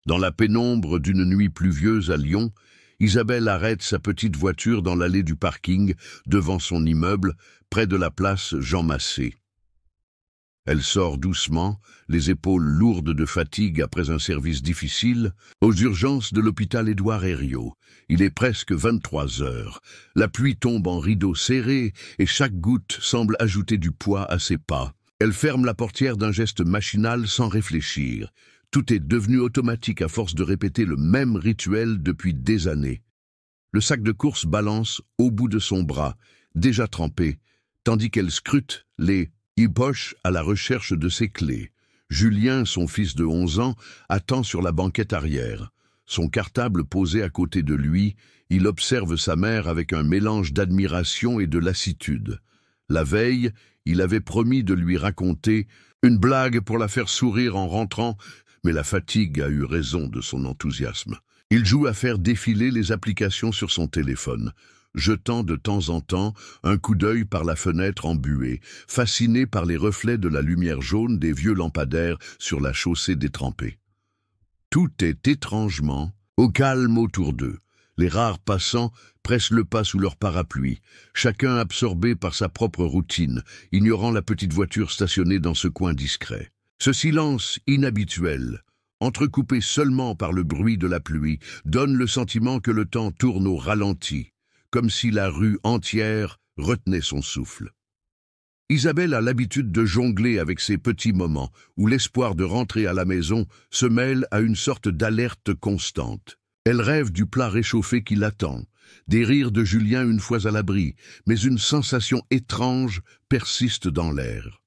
Dans la pénombre d'une nuit pluvieuse à Lyon, Isabelle arrête sa petite voiture dans l'allée du parking, devant son immeuble, près de la place Jean Massé. Elle sort doucement, les épaules lourdes de fatigue après un service difficile, aux urgences de l'hôpital Édouard Herriot. Il est presque 23 heures. La pluie tombe en rideaux serrés et chaque goutte semble ajouter du poids à ses pas. Elle ferme la portière d'un geste machinal sans réfléchir. Tout est devenu automatique à force de répéter le même rituel depuis des années. Le sac de course balance au bout de son bras, déjà trempé, tandis qu'elle scrute les poches à la recherche de ses clés. Julien, son fils de 11 ans, attend sur la banquette arrière. Son cartable posé à côté de lui, il observe sa mère avec un mélange d'admiration et de lassitude. La veille, il avait promis de lui raconter une blague pour la faire sourire en rentrant, mais la fatigue a eu raison de son enthousiasme. Il joue à faire défiler les applications sur son téléphone, jetant de temps en temps un coup d'œil par la fenêtre embuée, fasciné par les reflets de la lumière jaune des vieux lampadaires sur la chaussée détrempée. Tout est étrangement au calme autour d'eux. Les rares passants pressent le pas sous leur parapluie, chacun absorbé par sa propre routine, ignorant la petite voiture stationnée dans ce coin discret. Ce silence inhabituel, entrecoupé seulement par le bruit de la pluie, donne le sentiment que le temps tourne au ralenti, comme si la rue entière retenait son souffle. Isabelle a l'habitude de jongler avec ces petits moments où l'espoir de rentrer à la maison se mêle à une sorte d'alerte constante. Elle rêve du plat réchauffé qui l'attend, des rires de Julien une fois à l'abri, mais une sensation étrange persiste dans l'air.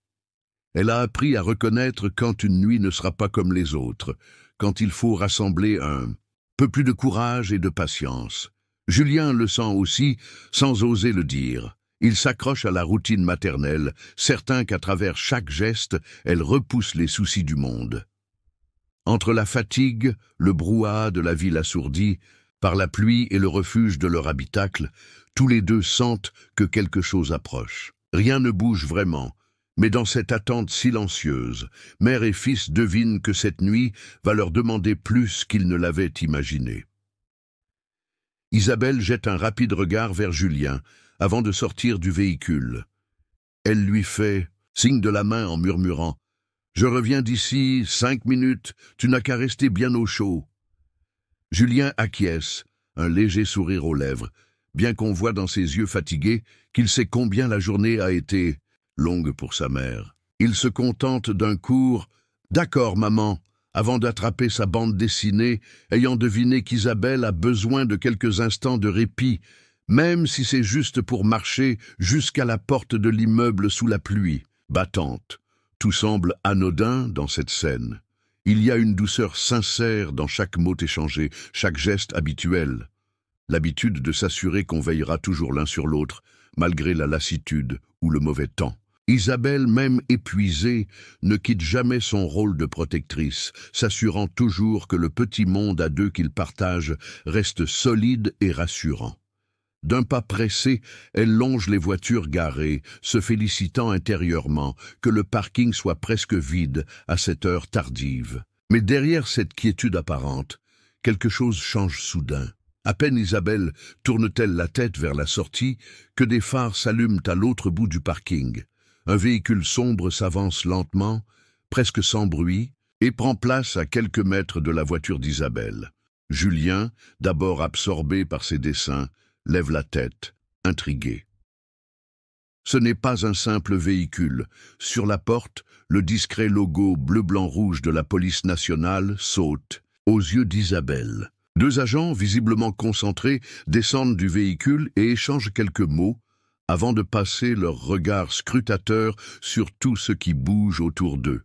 Elle a appris à reconnaître quand une nuit ne sera pas comme les autres, quand il faut rassembler un peu plus de courage et de patience. Julien le sent aussi, sans oser le dire. Il s'accroche à la routine maternelle, certain qu'à travers chaque geste, elle repousse les soucis du monde. Entre la fatigue, le brouhaha de la ville assourdie, par la pluie et le refuge de leur habitacle, tous les deux sentent que quelque chose approche. Rien ne bouge vraiment, mais dans cette attente silencieuse, mère et fils devinent que cette nuit va leur demander plus qu'ils ne l'avaient imaginé. Isabelle jette un rapide regard vers Julien, avant de sortir du véhicule. Elle lui fait signe de la main en murmurant « Je reviens d'ici 5 minutes, tu n'as qu'à rester bien au chaud. » Julien acquiesce, un léger sourire aux lèvres, bien qu'on voit dans ses yeux fatigués qu'il sait combien la journée a été longue pour sa mère. Il se contente d'un court « D'accord, maman », avant d'attraper sa bande dessinée, ayant deviné qu'Isabelle a besoin de quelques instants de répit, même si c'est juste pour marcher jusqu'à la porte de l'immeuble sous la pluie battante. Tout semble anodin dans cette scène. Il y a une douceur sincère dans chaque mot échangé, chaque geste habituel. L'habitude de s'assurer qu'on veillera toujours l'un sur l'autre, malgré la lassitude ou le mauvais temps. Isabelle, même épuisée, ne quitte jamais son rôle de protectrice, s'assurant toujours que le petit monde à deux qu'ils partagent reste solide et rassurant. D'un pas pressé, elle longe les voitures garées, se félicitant intérieurement que le parking soit presque vide à cette heure tardive. Mais derrière cette quiétude apparente, quelque chose change soudain. À peine Isabelle tourne-t-elle la tête vers la sortie que des phares s'allument à l'autre bout du parking. Un véhicule sombre s'avance lentement, presque sans bruit, et prend place à quelques mètres de la voiture d'Isabelle. Julien, d'abord absorbé par ses dessins, lève la tête, intrigué. Ce n'est pas un simple véhicule. Sur la porte, le discret logo bleu-blanc-rouge de la police nationale saute aux yeux d'Isabelle. 2 agents, visiblement concentrés, descendent du véhicule et échangent quelques mots, avant de passer leur regard scrutateur sur tout ce qui bouge autour d'eux.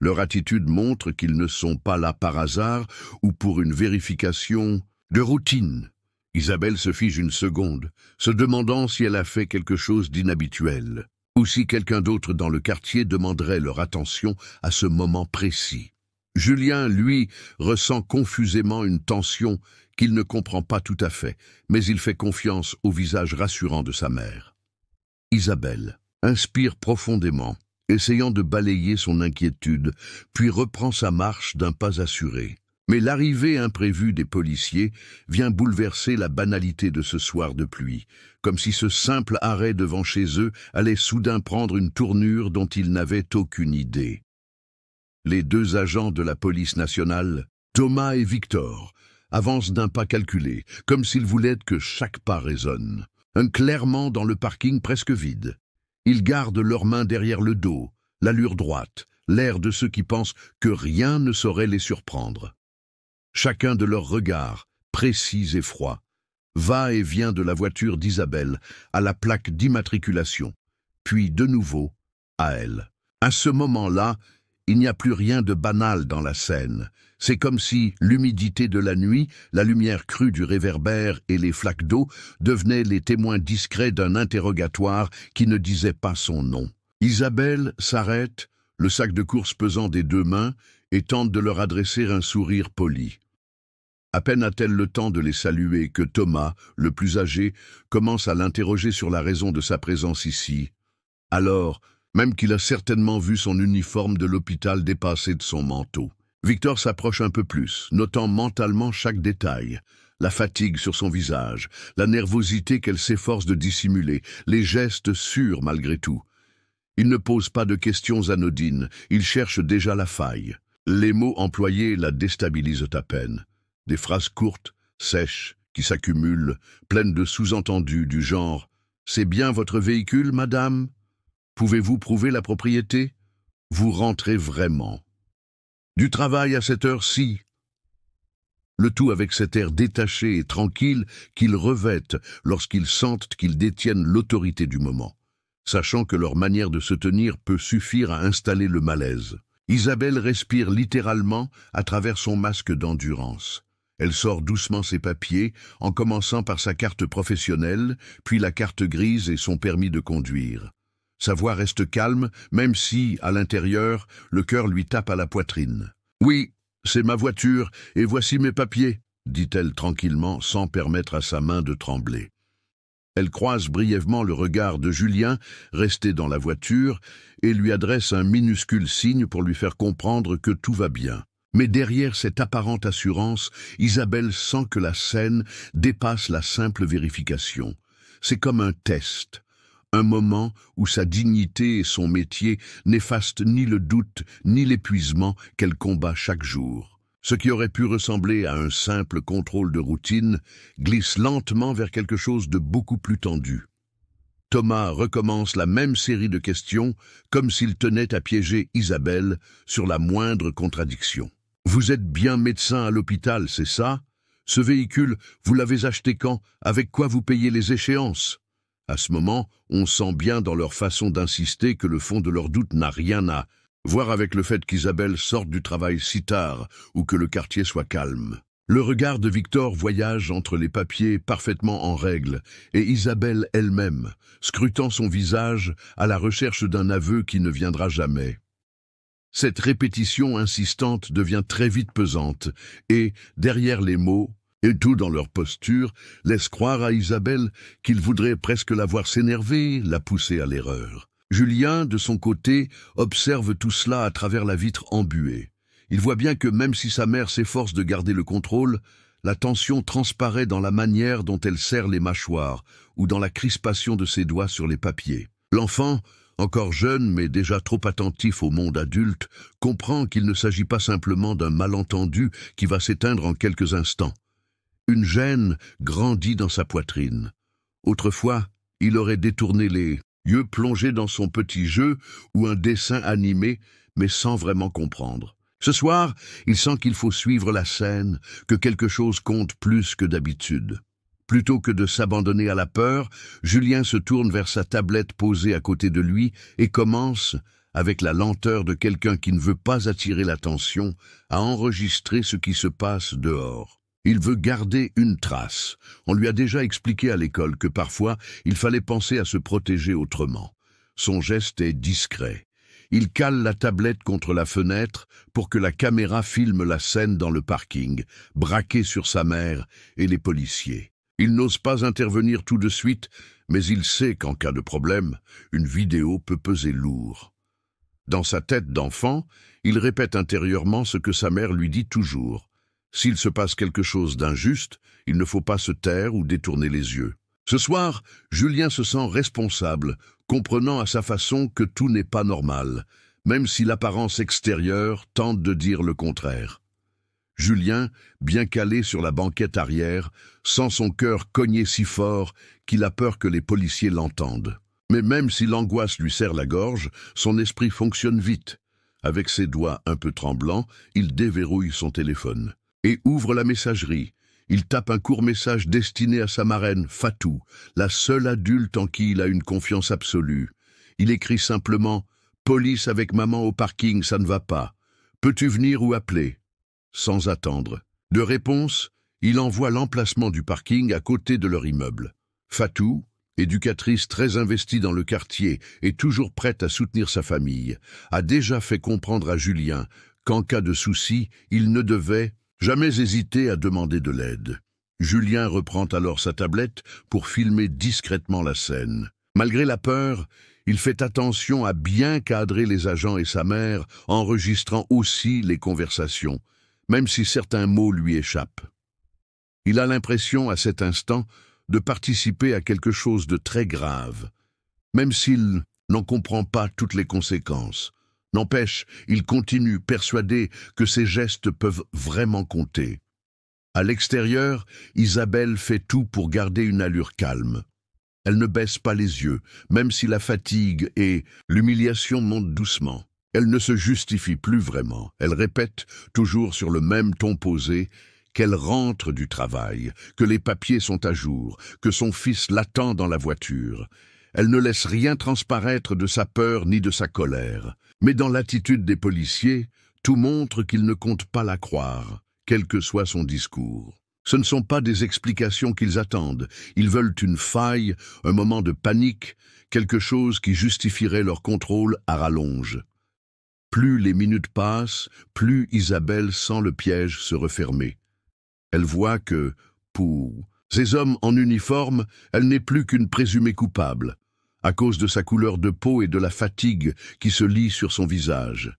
Leur attitude montre qu'ils ne sont pas là par hasard ou pour une vérification de routine. Isabelle se fige une seconde, se demandant si elle a fait quelque chose d'inhabituel, ou si quelqu'un d'autre dans le quartier demanderait leur attention à ce moment précis. Julien, lui, ressent confusément une tension qu'il ne comprend pas tout à fait, mais il fait confiance au visage rassurant de sa mère. Isabelle inspire profondément, essayant de balayer son inquiétude, puis reprend sa marche d'un pas assuré. Mais l'arrivée imprévue des policiers vient bouleverser la banalité de ce soir de pluie, comme si ce simple arrêt devant chez eux allait soudain prendre une tournure dont ils n'avaient aucune idée. Les deux agents de la police nationale, Thomas et Victor, avancent d'un pas calculé, comme s'ils voulaient que chaque pas résonne. Clairement dans le parking presque vide. Ils gardent leurs mains derrière le dos, l'allure droite, l'air de ceux qui pensent que rien ne saurait les surprendre. Chacun de leurs regards, précis et froids, va et vient de la voiture d'Isabelle à la plaque d'immatriculation, puis de nouveau à elle. À ce moment-là, il n'y a plus rien de banal dans la scène. C'est comme si l'humidité de la nuit, la lumière crue du réverbère et les flaques d'eau devenaient les témoins discrets d'un interrogatoire qui ne disait pas son nom. Isabelle s'arrête, le sac de course pesant des deux mains, et tente de leur adresser un sourire poli. À peine a-t-elle le temps de les saluer que Thomas, le plus âgé, commence à l'interroger sur la raison de sa présence ici. Alors, même qu'il a certainement vu son uniforme de l'hôpital dépasser de son manteau. Victor s'approche un peu plus, notant mentalement chaque détail. La fatigue sur son visage, la nervosité qu'elle s'efforce de dissimuler, les gestes sûrs malgré tout. Il ne pose pas de questions anodines, il cherche déjà la faille. Les mots employés la déstabilisent à peine. Des phrases courtes, sèches, qui s'accumulent, pleines de sous-entendus du genre « C'est bien votre véhicule, madame ? Pouvez-vous prouver la propriété ? Vous rentrez vraiment. Du travail à cette heure-ci ?» Le tout avec cet air détaché et tranquille qu'ils revêtent lorsqu'ils sentent qu'ils détiennent l'autorité du moment, sachant que leur manière de se tenir peut suffire à installer le malaise. Isabelle respire littéralement à travers son masque d'endurance. Elle sort doucement ses papiers, en commençant par sa carte professionnelle, puis la carte grise et son permis de conduire. Sa voix reste calme, même si, à l'intérieur, le cœur lui tape à la poitrine. « Oui, c'est ma voiture, et voici mes papiers », dit-elle tranquillement, sans permettre à sa main de trembler. Elle croise brièvement le regard de Julien, resté dans la voiture, et lui adresse un minuscule signe pour lui faire comprendre que tout va bien. Mais derrière cette apparente assurance, Isabelle sent que la scène dépasse la simple vérification. C'est comme un test, un moment où sa dignité et son métier n'effacent ni le doute ni l'épuisement qu'elle combat chaque jour. Ce qui aurait pu ressembler à un simple contrôle de routine glisse lentement vers quelque chose de beaucoup plus tendu. Thomas recommence la même série de questions, comme s'il tenait à piéger Isabelle sur la moindre contradiction. « Vous êtes bien médecin à l'hôpital, c'est ça? Ce véhicule, vous l'avez acheté quand? Avec quoi vous payez les échéances ?» À ce moment, on sent bien dans leur façon d'insister que le fond de leur doute n'a rien à voir avec le fait qu'Isabelle sorte du travail si tard ou que le quartier soit calme. Le regard de Victor voyage entre les papiers parfaitement en règle et Isabelle elle-même, scrutant son visage à la recherche d'un aveu qui ne viendra jamais. Cette répétition insistante devient très vite pesante et, derrière les mots, et tout dans leur posture, laisse croire à Isabelle qu'il voudrait presque la voir s'énerver, la pousser à l'erreur. Julien, de son côté, observe tout cela à travers la vitre embuée. Il voit bien que même si sa mère s'efforce de garder le contrôle, la tension transparaît dans la manière dont elle serre les mâchoires ou dans la crispation de ses doigts sur les papiers. L'enfant, encore jeune mais déjà trop attentif au monde adulte, comprend qu'il ne s'agit pas simplement d'un malentendu qui va s'éteindre en quelques instants. Une gêne grandit dans sa poitrine. Autrefois, il aurait détourné les yeux plongés dans son petit jeu ou un dessin animé, mais sans vraiment comprendre. Ce soir, il sent qu'il faut suivre la scène, que quelque chose compte plus que d'habitude. Plutôt que de s'abandonner à la peur, Julien se tourne vers sa tablette posée à côté de lui et commence, avec la lenteur de quelqu'un qui ne veut pas attirer l'attention, à enregistrer ce qui se passe dehors. Il veut garder une trace. On lui a déjà expliqué à l'école que parfois, il fallait penser à se protéger autrement. Son geste est discret. Il cale la tablette contre la fenêtre pour que la caméra filme la scène dans le parking, braqué sur sa mère et les policiers. Il n'ose pas intervenir tout de suite, mais il sait qu'en cas de problème, une vidéo peut peser lourd. Dans sa tête d'enfant, il répète intérieurement ce que sa mère lui dit toujours. S'il se passe quelque chose d'injuste, il ne faut pas se taire ou détourner les yeux. Ce soir, Julien se sent responsable, comprenant à sa façon que tout n'est pas normal, même si l'apparence extérieure tente de dire le contraire. Julien, bien calé sur la banquette arrière, sent son cœur cogner si fort qu'il a peur que les policiers l'entendent. Mais même si l'angoisse lui serre la gorge, son esprit fonctionne vite. Avec ses doigts un peu tremblants, il déverrouille son téléphone et ouvre la messagerie. Il tape un court message destiné à sa marraine, Fatou, la seule adulte en qui il a une confiance absolue. Il écrit simplement « Police avec maman au parking, ça ne va pas. Peux-tu venir ou appeler ?» Sans attendre. De réponse, il envoie l'emplacement du parking à côté de leur immeuble. Fatou, éducatrice très investie dans le quartier et toujours prête à soutenir sa famille, a déjà fait comprendre à Julien qu'en cas de souci, il ne devait jamais hésiter à demander de l'aide. Julien reprend alors sa tablette pour filmer discrètement la scène. Malgré la peur, il fait attention à bien cadrer les agents et sa mère, enregistrant aussi les conversations, même si certains mots lui échappent. Il a l'impression, à cet instant, de participer à quelque chose de très grave, même s'il n'en comprend pas toutes les conséquences. N'empêche, il continue persuadé que ses gestes peuvent vraiment compter. À l'extérieur, Isabelle fait tout pour garder une allure calme. Elle ne baisse pas les yeux, même si la fatigue et l'humiliation montent doucement. Elle ne se justifie plus vraiment. Elle répète, toujours sur le même ton posé, qu'elle rentre du travail, que les papiers sont à jour, que son fils l'attend dans la voiture. Elle ne laisse rien transparaître de sa peur ni de sa colère. Mais dans l'attitude des policiers, tout montre qu'ils ne comptent pas la croire, quel que soit son discours. Ce ne sont pas des explications qu'ils attendent. Ils veulent une faille, un moment de panique, quelque chose qui justifierait leur contrôle à rallonge. Plus les minutes passent, plus Isabelle sent le piège se refermer. Elle voit que, pour ces hommes en uniforme, elle n'est plus qu'une présumée coupable, à cause de sa couleur de peau et de la fatigue qui se lit sur son visage.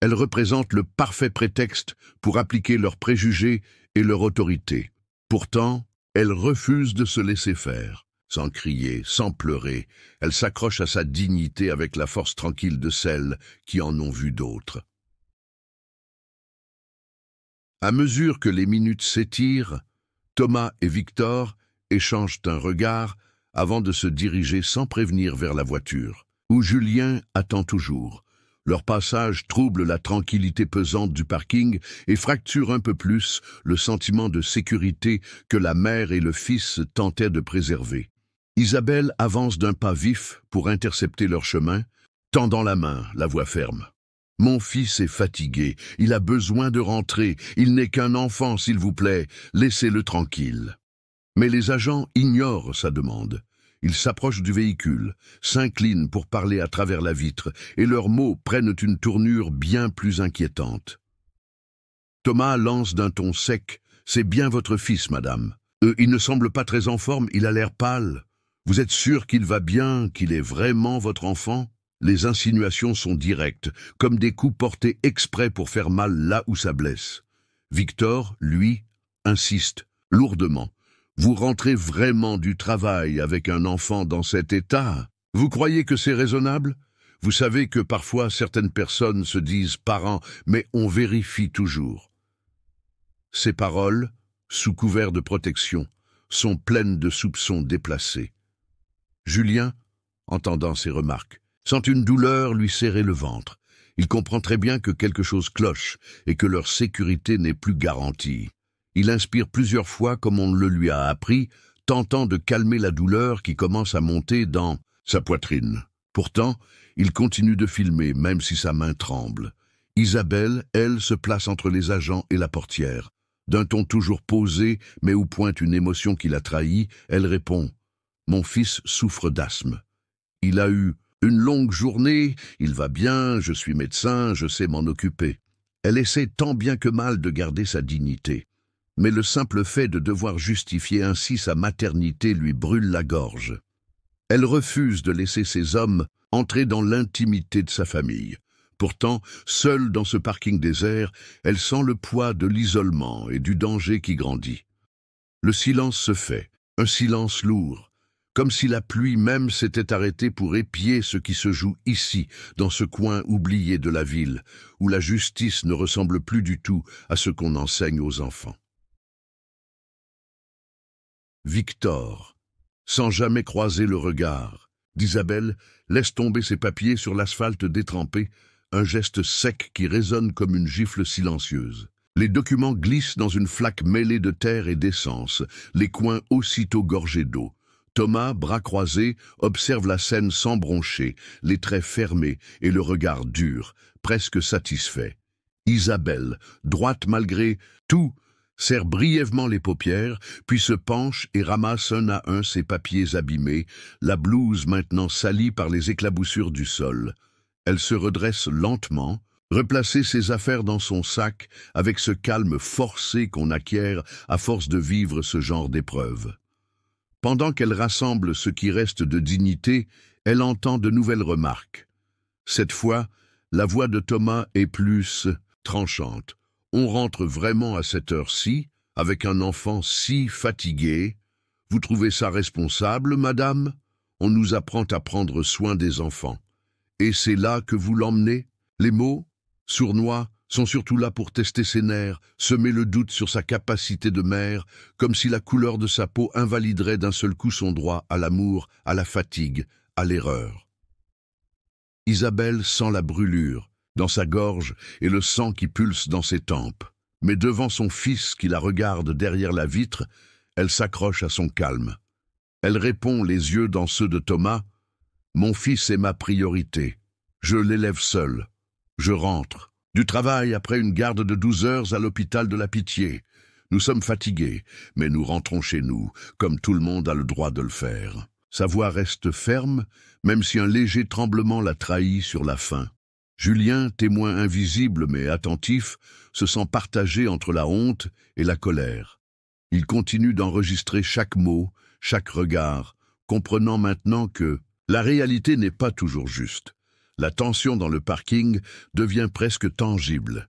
Elle représente le parfait prétexte pour appliquer leurs préjugés et leur autorité. Pourtant, elle refuse de se laisser faire. Sans crier, sans pleurer, elle s'accroche à sa dignité avec la force tranquille de celles qui en ont vu d'autres. À mesure que les minutes s'étirent, Thomas et Victor échangent un regard avant de se diriger sans prévenir vers la voiture, où Julien attend toujours. Leur passage trouble la tranquillité pesante du parking et fracture un peu plus le sentiment de sécurité que la mère et le fils tentaient de préserver. Isabelle avance d'un pas vif pour intercepter leur chemin, tendant la main, la voix ferme. « Mon fils est fatigué, il a besoin de rentrer, il n'est qu'un enfant, s'il vous plaît, laissez-le tranquille. » Mais les agents ignorent sa demande. Ils s'approchent du véhicule, s'inclinent pour parler à travers la vitre, et leurs mots prennent une tournure bien plus inquiétante. Thomas lance d'un ton sec « C'est bien votre fils, madame. Il ne semble pas très en forme, il a l'air pâle. Vous êtes sûr qu'il va bien, qu'il est vraiment votre enfant ?» Les insinuations sont directes, comme des coups portés exprès pour faire mal là où ça blesse. Victor, lui, insiste, lourdement. « Vous rentrez vraiment du travail avec un enfant dans cet état? Vous croyez que c'est raisonnable? Vous savez que parfois certaines personnes se disent parents, mais on vérifie toujours. » Ces paroles, sous couvert de protection, sont pleines de soupçons déplacés. Julien, entendant ces remarques, sent une douleur lui serrer le ventre. Il comprend très bien que quelque chose cloche et que leur sécurité n'est plus garantie. Il inspire plusieurs fois comme on le lui a appris, tentant de calmer la douleur qui commence à monter dans sa poitrine. Pourtant, il continue de filmer, même si sa main tremble. Isabelle, elle, se place entre les agents et la portière. D'un ton toujours posé, mais où pointe une émotion qui l'a trahi, elle répond « Mon fils souffre d'asthme. Il a eu une longue journée, il va bien, je suis médecin, je sais m'en occuper. » Elle essaie tant bien que mal de garder sa dignité. Mais le simple fait de devoir justifier ainsi sa maternité lui brûle la gorge. Elle refuse de laisser ces hommes entrer dans l'intimité de sa famille. Pourtant, seule dans ce parking désert, elle sent le poids de l'isolement et du danger qui grandit. Le silence se fait, un silence lourd, comme si la pluie même s'était arrêtée pour épier ce qui se joue ici, dans ce coin oublié de la ville, où la justice ne ressemble plus du tout à ce qu'on enseigne aux enfants. Victor, sans jamais croiser le regard d'Isabelle, laisse tomber ses papiers sur l'asphalte détrempé, un geste sec qui résonne comme une gifle silencieuse. Les documents glissent dans une flaque mêlée de terre et d'essence, les coins aussitôt gorgés d'eau. Thomas, bras croisés, observe la scène sans broncher, les traits fermés et le regard dur, presque satisfait. Isabelle, droite malgré tout, serre brièvement les paupières, puis se penche et ramasse un à un ses papiers abîmés, la blouse maintenant salie par les éclaboussures du sol. Elle se redresse lentement, replacer ses affaires dans son sac avec ce calme forcé qu'on acquiert à force de vivre ce genre d'épreuve. Pendant qu'elle rassemble ce qui reste de dignité, elle entend de nouvelles remarques. Cette fois, la voix de Thomas est plus tranchante. On rentre vraiment à cette heure-ci, avec un enfant si fatigué. Vous trouvez ça responsable, madame? On nous apprend à prendre soin des enfants. Et c'est là que vous l'emmenez? Les mots, sournois, sont surtout là pour tester ses nerfs, semer le doute sur sa capacité de mère, comme si la couleur de sa peau invaliderait d'un seul coup son droit à l'amour, à la fatigue, à l'erreur. Isabelle sent la brûlure dans sa gorge et le sang qui pulse dans ses tempes. Mais devant son fils qui la regarde derrière la vitre, elle s'accroche à son calme. Elle répond, les yeux dans ceux de Thomas, « Mon fils est ma priorité. Je l'élève seul. Je rentre. Du travail après une garde de 12 heures à l'hôpital de la Pitié. Nous sommes fatigués, mais nous rentrons chez nous, comme tout le monde a le droit de le faire. » Sa voix reste ferme, même si un léger tremblement la trahit sur la fin. Julien, témoin invisible mais attentif, se sent partagé entre la honte et la colère. Il continue d'enregistrer chaque mot, chaque regard, comprenant maintenant que la réalité n'est pas toujours juste. La tension dans le parking devient presque tangible.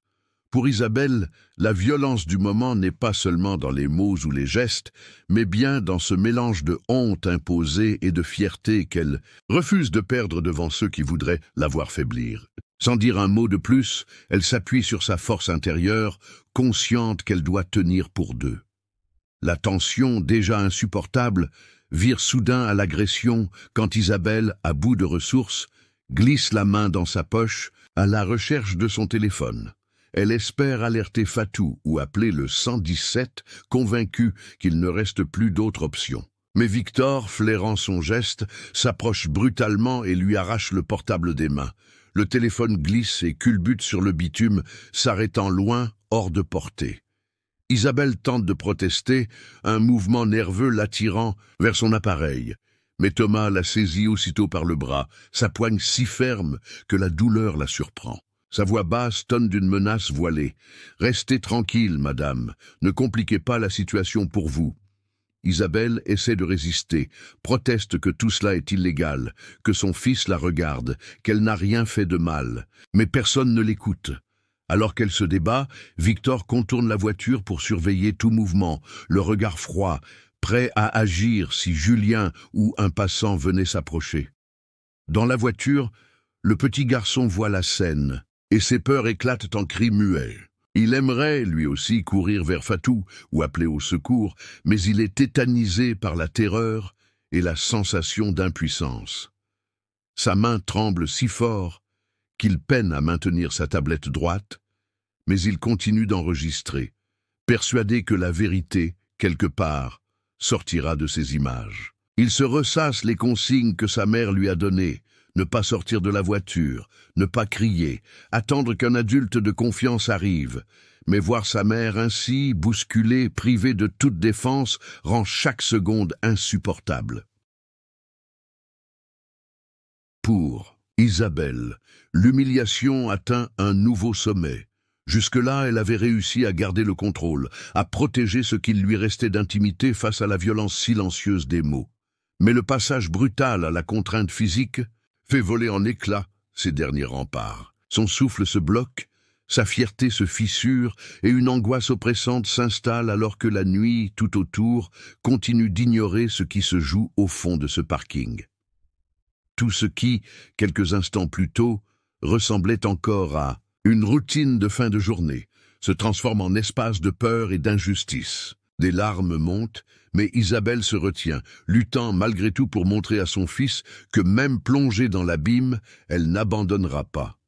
Pour Isabelle, la violence du moment n'est pas seulement dans les mots ou les gestes, mais bien dans ce mélange de honte imposée et de fierté qu'elle refuse de perdre devant ceux qui voudraient la voir faiblir. Sans dire un mot de plus, elle s'appuie sur sa force intérieure, consciente qu'elle doit tenir pour deux. La tension, déjà insupportable, vire soudain à l'agression quand Isabelle, à bout de ressources, glisse la main dans sa poche à la recherche de son téléphone. Elle espère alerter Fatou ou appeler le 117, convaincue qu'il ne reste plus d'autre option. Mais Victor, flairant son geste, s'approche brutalement et lui arrache le portable des mains. Le téléphone glisse et culbute sur le bitume, s'arrêtant loin, hors de portée. Isabelle tente de protester, un mouvement nerveux l'attirant vers son appareil. Mais Thomas la saisit aussitôt par le bras, sa poigne si ferme que la douleur la surprend. Sa voix basse tonne d'une menace voilée. « Restez tranquille, madame, ne compliquez pas la situation pour vous. » Isabelle essaie de résister, proteste que tout cela est illégal, que son fils la regarde, qu'elle n'a rien fait de mal. Mais personne ne l'écoute. Alors qu'elle se débat, Victor contourne la voiture pour surveiller tout mouvement, le regard froid, prêt à agir si Julien ou un passant venait s'approcher. Dans la voiture, le petit garçon voit la scène, et ses peurs éclatent en cris muets. Il aimerait, lui aussi, courir vers Fatou ou appeler au secours, mais il est tétanisé par la terreur et la sensation d'impuissance. Sa main tremble si fort qu'il peine à maintenir sa tablette droite, mais il continue d'enregistrer, persuadé que la vérité, quelque part, sortira de ces images. Il se ressasse les consignes que sa mère lui a données, ne pas sortir de la voiture, ne pas crier, attendre qu'un adulte de confiance arrive. Mais voir sa mère ainsi, bousculée, privée de toute défense, rend chaque seconde insupportable. Pour Isabelle, l'humiliation atteint un nouveau sommet. Jusque-là, elle avait réussi à garder le contrôle, à protéger ce qu'il lui restait d'intimité face à la violence silencieuse des mots. Mais le passage brutal à la contrainte physique fait voler en éclats ses derniers remparts. Son souffle se bloque, sa fierté se fissure et une angoisse oppressante s'installe alors que la nuit, tout autour, continue d'ignorer ce qui se joue au fond de ce parking. Tout ce qui, quelques instants plus tôt, ressemblait encore à une routine de fin de journée, se transforme en espace de peur et d'injustice. Des larmes montent, mais Isabelle se retient, luttant malgré tout pour montrer à son fils que même plongée dans l'abîme, elle n'abandonnera pas.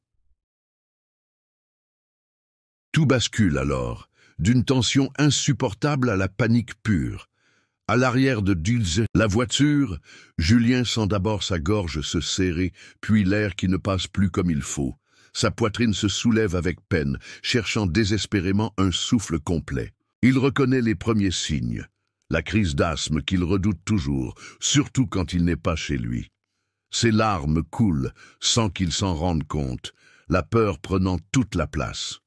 Tout bascule alors, d'une tension insupportable à la panique pure. À l'arrière de Dulce, la voiture, Julien sent d'abord sa gorge se serrer, puis l'air qui ne passe plus comme il faut. Sa poitrine se soulève avec peine, cherchant désespérément un souffle complet. Il reconnaît les premiers signes, la crise d'asthme qu'il redoute toujours, surtout quand il n'est pas chez lui. Ses larmes coulent sans qu'il s'en rende compte, la peur prenant toute la place.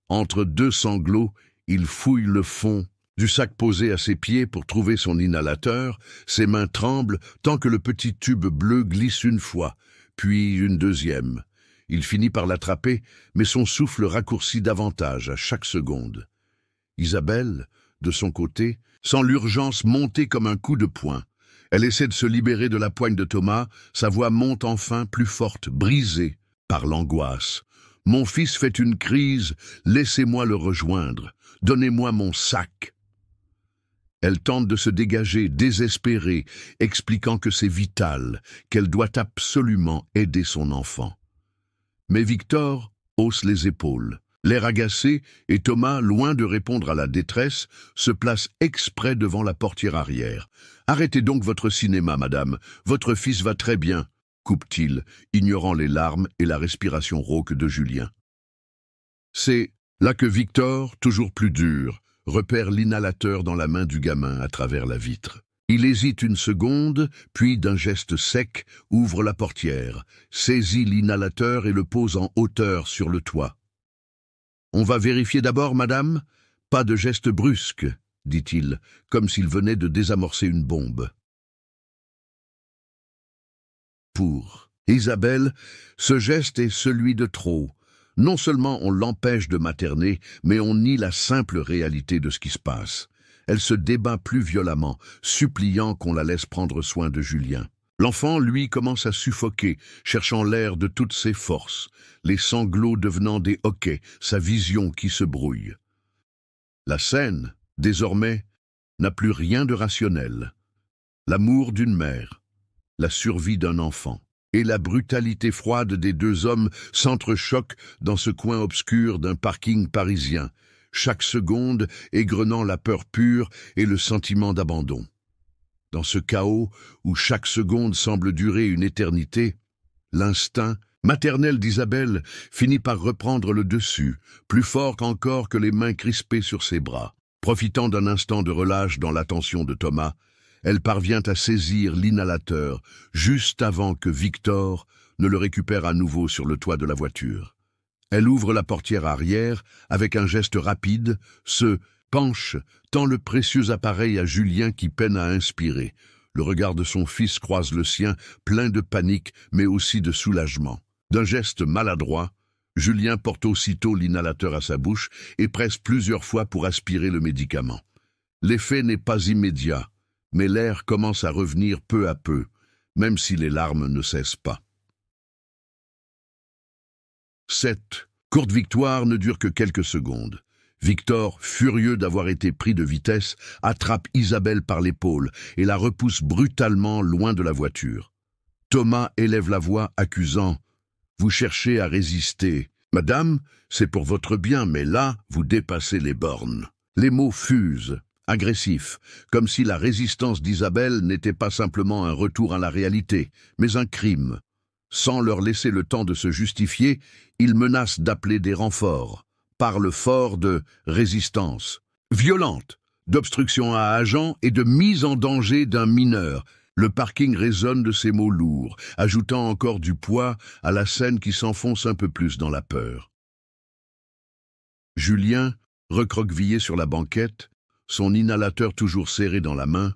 Entre deux sanglots, il fouille le fond du sac posé à ses pieds pour trouver son inhalateur. Ses mains tremblent tant que le petit tube bleu glisse une fois, puis une deuxième. Il finit par l'attraper, mais son souffle raccourcit davantage à chaque seconde. Isabelle, de son côté, sent l'urgence monter comme un coup de poing. Elle essaie de se libérer de la poigne de Thomas, sa voix monte enfin plus forte, brisée par l'angoisse. « Mon fils fait une crise, laissez-moi le rejoindre, donnez-moi mon sac. » Elle tente de se dégager, désespérée, expliquant que c'est vital, qu'elle doit absolument aider son enfant. Mais Victor hausse les épaules. L'air agacé, et Thomas, loin de répondre à la détresse, se place exprès devant la portière arrière. « Arrêtez donc votre cinéma, madame, votre fils va très bien », coupe-t-il, ignorant les larmes et la respiration rauque de Julien. C'est là que Victor, toujours plus dur, repère l'inhalateur dans la main du gamin à travers la vitre. Il hésite une seconde, puis d'un geste sec, ouvre la portière, saisit l'inhalateur et le pose en hauteur sur le toit. « On va vérifier d'abord, madame ? Pas de geste brusque, dit-il, comme s'il venait de désamorcer une bombe. Pour Isabelle, ce geste est celui de trop. Non seulement on l'empêche de materner, mais on nie la simple réalité de ce qui se passe. Elle se débat plus violemment, suppliant qu'on la laisse prendre soin de Julien. L'enfant, lui, commence à suffoquer, cherchant l'air de toutes ses forces, les sanglots devenant des hoquets, sa vision qui se brouille. La scène, désormais, n'a plus rien de rationnel. L'amour d'une mère, la survie d'un enfant et la brutalité froide des deux hommes s'entrechoquent dans ce coin obscur d'un parking parisien, chaque seconde égrenant la peur pure et le sentiment d'abandon. Dans ce chaos où chaque seconde semble durer une éternité, l'instinct maternel d'Isabelle finit par reprendre le dessus, plus fort encore que les mains crispées sur ses bras. Profitant d'un instant de relâche dans l'attention de Thomas, elle parvient à saisir l'inhalateur juste avant que Victor ne le récupère à nouveau sur le toit de la voiture. Elle ouvre la portière arrière avec un geste rapide, se penche, tend le précieux appareil à Julien qui peine à inspirer. Le regard de son fils croise le sien, plein de panique mais aussi de soulagement. D'un geste maladroit, Julien porte aussitôt l'inhalateur à sa bouche et presse plusieurs fois pour aspirer le médicament. L'effet n'est pas immédiat, mais l'air commence à revenir peu à peu, même si les larmes ne cessent pas. Cette courte victoire ne dure que quelques secondes. Victor, furieux d'avoir été pris de vitesse, attrape Isabelle par l'épaule et la repousse brutalement loin de la voiture. Thomas élève la voix, accusant « Vous cherchez à résister. Madame, c'est pour votre bien, mais là, vous dépassez les bornes. » Les mots fusent, agressifs, comme si la résistance d'Isabelle n'était pas simplement un retour à la réalité, mais un crime. Sans leur laisser le temps de se justifier, il menace d'appeler des renforts, parle fort de résistance violente, d'obstruction à agent et de mise en danger d'un mineur. Le parking résonne de ces mots lourds, ajoutant encore du poids à la scène qui s'enfonce un peu plus dans la peur. Julien, recroquevillé sur la banquette, son inhalateur toujours serré dans la main,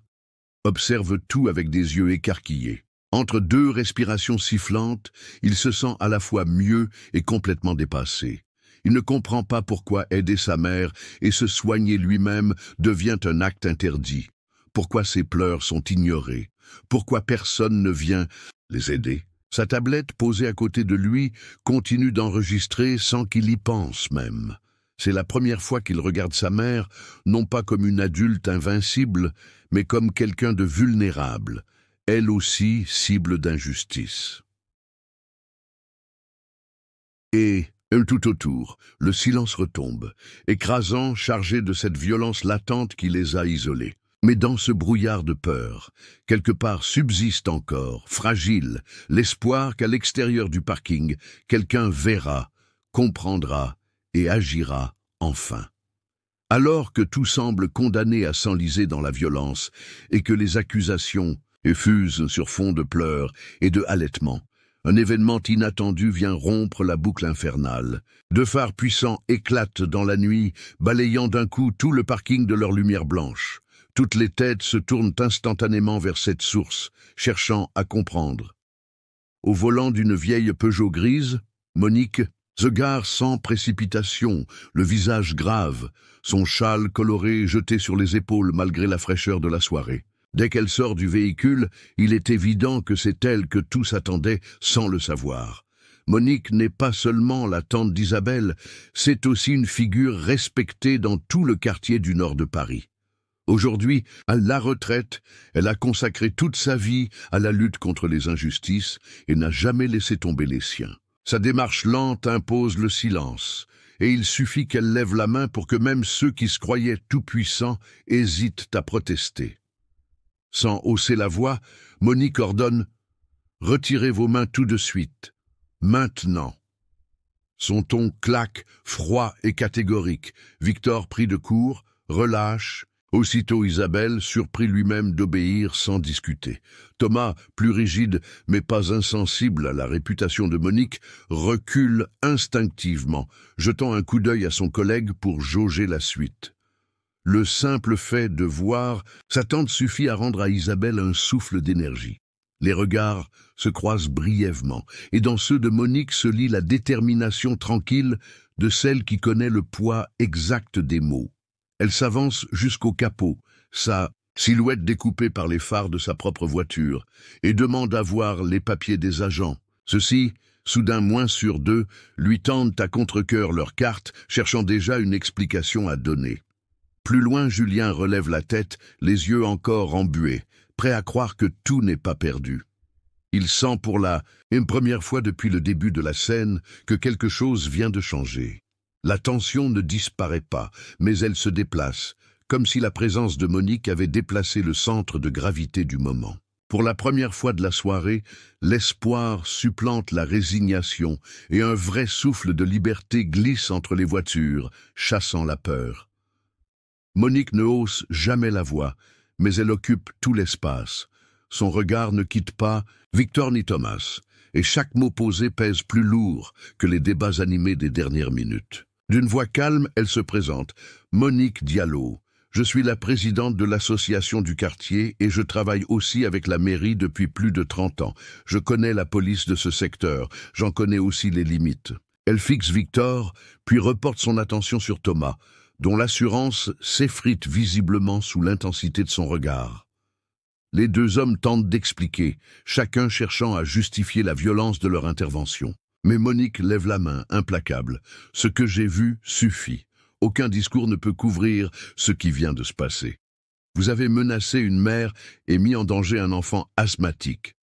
observe tout avec des yeux écarquillés. Entre deux respirations sifflantes, il se sent à la fois mieux et complètement dépassé. Il ne comprend pas pourquoi aider sa mère et se soigner lui-même devient un acte interdit. Pourquoi ses pleurs sont ignorés. Pourquoi personne ne vient les aider. Sa tablette posée à côté de lui continue d'enregistrer sans qu'il y pense même. C'est la première fois qu'il regarde sa mère, non pas comme une adulte invincible, mais comme quelqu'un de vulnérable, elle aussi cible d'injustice. Et, tout autour, le silence retombe, écrasant, chargé de cette violence latente qui les a isolés. Mais dans ce brouillard de peur, quelque part subsiste encore, fragile, l'espoir qu'à l'extérieur du parking, quelqu'un verra, comprendra et agira enfin. Alors que tout semble condamné à s'enliser dans la violence et que les accusations effusent sur fond de pleurs et de halètements, un événement inattendu vient rompre la boucle infernale. Deux phares puissants éclatent dans la nuit, balayant d'un coup tout le parking de leur lumière blanche. Toutes les têtes se tournent instantanément vers cette source, cherchant à comprendre. Au volant d'une vieille Peugeot grise, Monique se gare sans précipitation, le visage grave, son châle coloré jeté sur les épaules malgré la fraîcheur de la soirée. Dès qu'elle sort du véhicule, il est évident que c'est elle que tous attendaient sans le savoir. Monique n'est pas seulement la tante d'Isabelle, c'est aussi une figure respectée dans tout le quartier du nord de Paris. Aujourd'hui, à la retraite, elle a consacré toute sa vie à la lutte contre les injustices et n'a jamais laissé tomber les siens. Sa démarche lente impose le silence, et il suffit qu'elle lève la main pour que même ceux qui se croyaient tout-puissants hésitent à protester. Sans hausser la voix, Monique ordonne « Retirez vos mains tout de suite, maintenant ». Son ton claque, froid et catégorique. Victor, pris de court, relâche. Aussitôt Isabelle, surpris lui-même d'obéir sans discuter. Thomas, plus rigide mais pas insensible à la réputation de Monique, recule instinctivement, jetant un coup d'œil à son collègue pour jauger la suite. Le simple fait de voir sa tante suffit à rendre à Isabelle un souffle d'énergie. Les regards se croisent brièvement, et dans ceux de Monique se lit la détermination tranquille de celle qui connaît le poids exact des mots. Elle s'avance jusqu'au capot, sa silhouette découpée par les phares de sa propre voiture, et demande à voir les papiers des agents. Ceux-ci, soudain moins sûrs d'eux, lui tendent à contre-cœur leurs cartes, cherchant déjà une explication à donner. Plus loin, Julien relève la tête, les yeux encore embués, prêt à croire que tout n'est pas perdu. Il sent pour la première fois depuis le début de la scène que quelque chose vient de changer. La tension ne disparaît pas, mais elle se déplace, comme si la présence de Monique avait déplacé le centre de gravité du moment. Pour la première fois de la soirée, l'espoir supplante la résignation et un vrai souffle de liberté glisse entre les voitures, chassant la peur. Monique ne hausse jamais la voix, mais elle occupe tout l'espace. Son regard ne quitte pas Victor ni Thomas, et chaque mot posé pèse plus lourd que les débats animés des dernières minutes. D'une voix calme, elle se présente. « Monique Diallo. Je suis la présidente de l'association du quartier et je travaille aussi avec la mairie depuis plus de 30 ans. Je connais la police de ce secteur, j'en connais aussi les limites. » Elle fixe Victor, puis reporte son attention sur Thomas, dont l'assurance s'effrite visiblement sous l'intensité de son regard. Les deux hommes tentent d'expliquer, chacun cherchant à justifier la violence de leur intervention. Mais Monique lève la main, implacable. « Ce que j'ai vu suffit. Aucun discours ne peut couvrir ce qui vient de se passer. Vous avez menacé une mère et mis en danger un enfant asthmatique.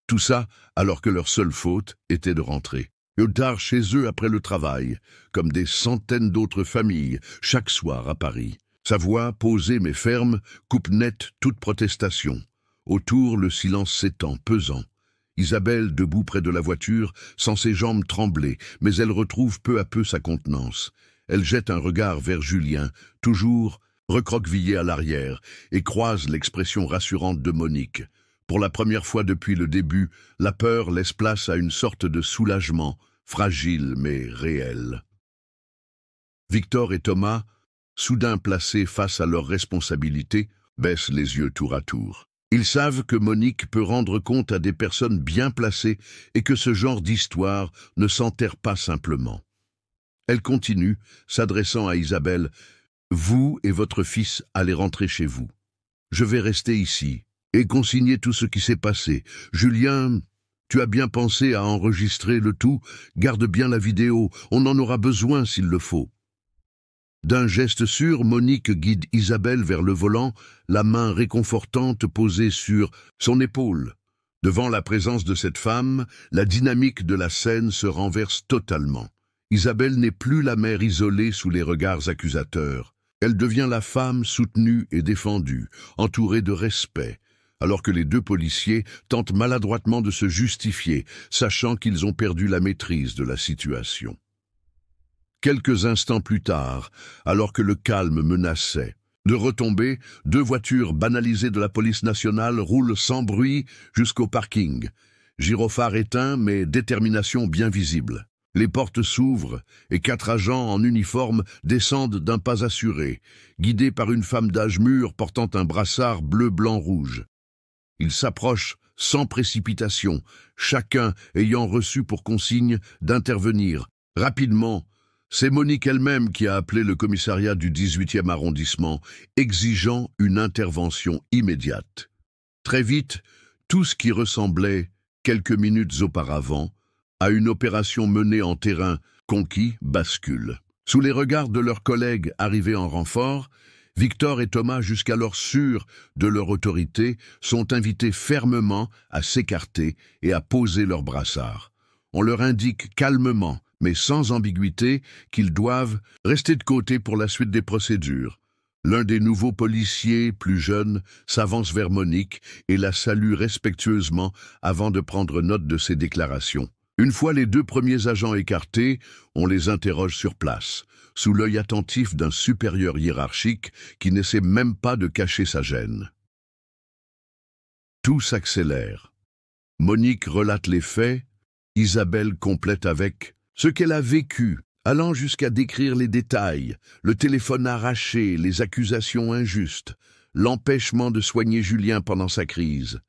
Tout ça alors que leur seule faute était de rentrer. Tard chez eux après le travail, comme des centaines d'autres familles, chaque soir à Paris. Sa voix, posée mais ferme, coupe net toute protestation. Autour, le silence s'étend, pesant. Isabelle, debout près de la voiture, sent ses jambes trembler, mais elle retrouve peu à peu sa contenance. Elle jette un regard vers Julien, toujours recroquevillé à l'arrière, et croise l'expression rassurante de Monique. Pour la première fois depuis le début, la peur laisse place à une sorte de soulagement, fragile mais réel. Victor et Thomas, soudain placés face à leurs responsabilités, baissent les yeux tour à tour. Ils savent que Monique peut rendre compte à des personnes bien placées et que ce genre d'histoire ne s'enterre pas simplement. Elle continue, s'adressant à Isabelle. « Vous et votre fils allez rentrer chez vous. Je vais rester ici et consigner tout ce qui s'est passé. Julien, tu as bien pensé à enregistrer le tout. Garde bien la vidéo, on en aura besoin s'il le faut. » D'un geste sûr, Monique guide Isabelle vers le volant, la main réconfortante posée sur son épaule. Devant la présence de cette femme, la dynamique de la scène se renverse totalement. Isabelle n'est plus la mère isolée sous les regards accusateurs. Elle devient la femme soutenue et défendue, entourée de respect, alors que les deux policiers tentent maladroitement de se justifier, sachant qu'ils ont perdu la maîtrise de la situation. Quelques instants plus tard, alors que le calme menaçait de retomber, deux voitures banalisées de la police nationale roulent sans bruit jusqu'au parking. Gyrophare éteint, mais détermination bien visible. Les portes s'ouvrent et 4 agents en uniforme descendent d'un pas assuré, guidés par une femme d'âge mûr portant un brassard bleu-blanc-rouge. Ils s'approchent sans précipitation, chacun ayant reçu pour consigne d'intervenir rapidement. C'est Monique elle-même qui a appelé le commissariat du 18e arrondissement, exigeant une intervention immédiate. Très vite, tout ce qui ressemblait, quelques minutes auparavant, à une opération menée en terrain conquis bascule. Sous les regards de leurs collègues arrivés en renfort, Victor et Thomas, jusqu'alors sûrs de leur autorité, sont invités fermement à s'écarter et à poser leurs brassards. On leur indique calmement, mais sans ambiguïté, qu'ils doivent rester de côté pour la suite des procédures. L'un des nouveaux policiers, plus jeune, s'avance vers Monique et la salue respectueusement avant de prendre note de ses déclarations. Une fois les 2 premiers agents écartés, on les interroge sur place, sous l'œil attentif d'un supérieur hiérarchique qui n'essaie même pas de cacher sa gêne. Tout s'accélère. Monique relate les faits, Isabelle complète avec ce qu'elle a vécu, allant jusqu'à décrire les détails, le téléphone arraché, les accusations injustes, l'empêchement de soigner Julien pendant sa crise.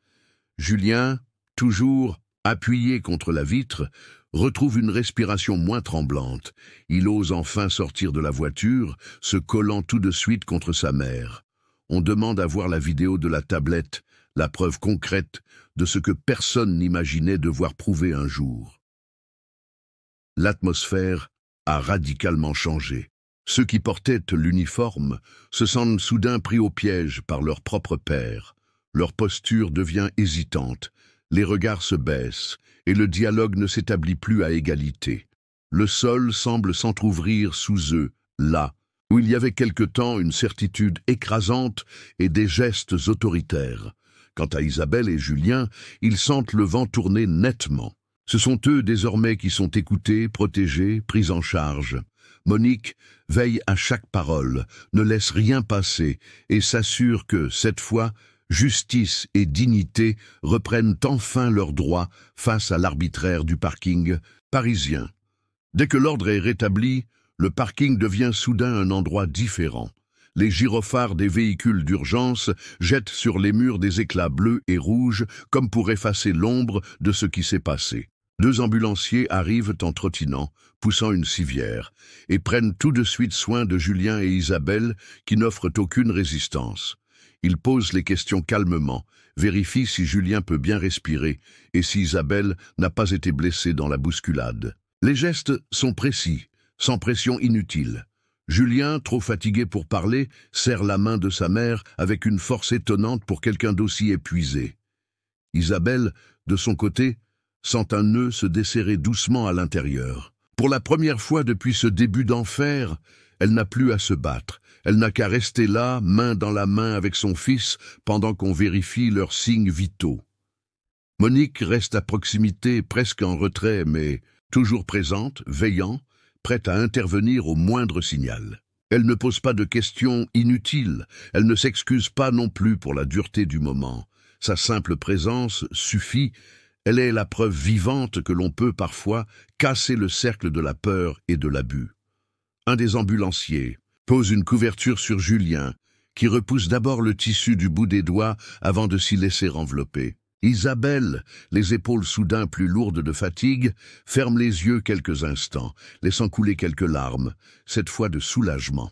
Julien, toujours appuyé contre la vitre, retrouve une respiration moins tremblante. Il ose enfin sortir de la voiture, se collant tout de suite contre sa mère. On demande à voir la vidéo de la tablette, la preuve concrète de ce que personne n'imaginait devoir prouver un jour. L'atmosphère a radicalement changé. Ceux qui portaient l'uniforme se sentent soudain pris au piège par leur propre père. Leur posture devient hésitante, les regards se baissent et le dialogue ne s'établit plus à égalité. Le sol semble s'entr'ouvrir sous eux, là, où il y avait quelque temps une certitude écrasante et des gestes autoritaires. Quant à Isabelle et Julien, ils sentent le vent tourner nettement. Ce sont eux désormais qui sont écoutés, protégés, pris en charge. Monique veille à chaque parole, ne laisse rien passer et s'assure que, cette fois, justice et dignité reprennent enfin leurs droits face à l'arbitraire du parking parisien. Dès que l'ordre est rétabli, le parking devient soudain un endroit différent. Les gyrophares des véhicules d'urgence jettent sur les murs des éclats bleus et rouges comme pour effacer l'ombre de ce qui s'est passé. 2 ambulanciers arrivent en trottinant, poussant une civière, et prennent tout de suite soin de Julien et Isabelle qui n'offrent aucune résistance. Ils posent les questions calmement, vérifient si Julien peut bien respirer et si Isabelle n'a pas été blessée dans la bousculade. Les gestes sont précis, sans pression inutile. Julien, trop fatigué pour parler, serre la main de sa mère avec une force étonnante pour quelqu'un d'aussi épuisé. Isabelle, de son côté, sent un nœud se desserrer doucement à l'intérieur. Pour la première fois depuis ce début d'enfer, elle n'a plus à se battre. Elle n'a qu'à rester là, main dans la main avec son fils, pendant qu'on vérifie leurs signes vitaux. Monique reste à proximité, presque en retrait, mais toujours présente, veillant, prête à intervenir au moindre signal. Elle ne pose pas de questions inutiles, elle ne s'excuse pas non plus pour la dureté du moment. Sa simple présence suffit. Elle est la preuve vivante que l'on peut parfois casser le cercle de la peur et de l'abus. Un des ambulanciers pose une couverture sur Julien, qui repousse d'abord le tissu du bout des doigts avant de s'y laisser envelopper. Isabelle, les épaules soudain plus lourdes de fatigue, ferme les yeux quelques instants, laissant couler quelques larmes, cette fois de soulagement.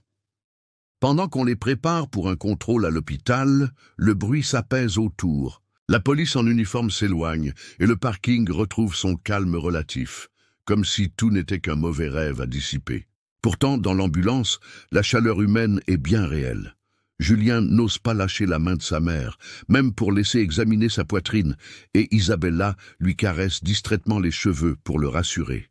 Pendant qu'on les prépare pour un contrôle à l'hôpital, le bruit s'apaise autour. La police en uniforme s'éloigne et le parking retrouve son calme relatif, comme si tout n'était qu'un mauvais rêve à dissiper. Pourtant, dans l'ambulance, la chaleur humaine est bien réelle. Julien n'ose pas lâcher la main de sa mère, même pour laisser examiner sa poitrine, et Isabella lui caresse distraitement les cheveux pour le rassurer.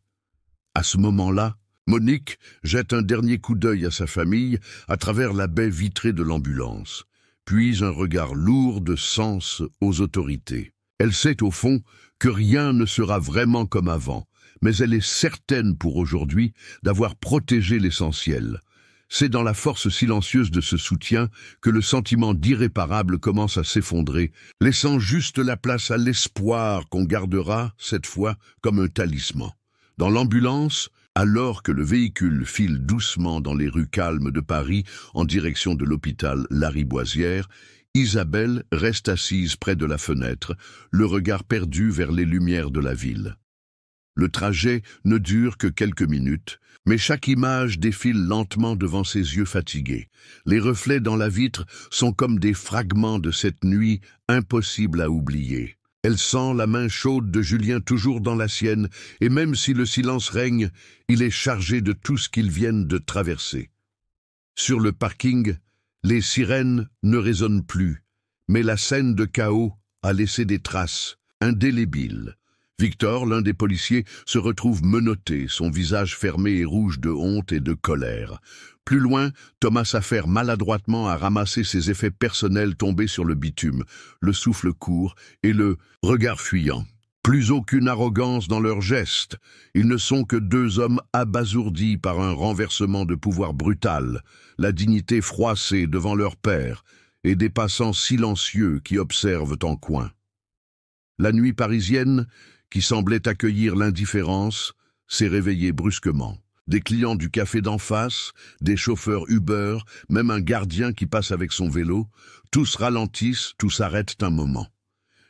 À ce moment-là, Monique jette un dernier coup d'œil à sa famille à travers la baie vitrée de l'ambulance, puis un regard lourd de sens aux autorités. Elle sait au fond que rien ne sera vraiment comme avant, mais elle est certaine pour aujourd'hui d'avoir protégé l'essentiel. C'est dans la force silencieuse de ce soutien que le sentiment d'irréparable commence à s'effondrer, laissant juste la place à l'espoir qu'on gardera, cette fois, comme un talisman. Dans l'ambulance, alors que le véhicule file doucement dans les rues calmes de Paris en direction de l'hôpital Lariboisière, Isabelle reste assise près de la fenêtre, le regard perdu vers les lumières de la ville. Le trajet ne dure que quelques minutes, mais chaque image défile lentement devant ses yeux fatigués. Les reflets dans la vitre sont comme des fragments de cette nuit impossible à oublier. Elle sent la main chaude de Julien toujours dans la sienne, et même si le silence règne, il est chargé de tout ce qu'ils viennent de traverser. Sur le parking, les sirènes ne résonnent plus, mais la scène de chaos a laissé des traces indélébiles. Victor, l'un des policiers, se retrouve menotté, son visage fermé et rouge de honte et de colère. Plus loin, Thomas s'affaire maladroitement à ramasser ses effets personnels tombés sur le bitume, le souffle court et le regard fuyant. Plus aucune arrogance dans leurs gestes. Ils ne sont que deux hommes abasourdis par un renversement de pouvoir brutal, la dignité froissée devant leur père, et des passants silencieux qui observent en coin. La nuit parisienne, qui semblait accueillir l'indifférence, s'est réveillée brusquement. Des clients du café d'en face, des chauffeurs Uber, même un gardien qui passe avec son vélo, tous ralentissent, tous s'arrêtent un moment.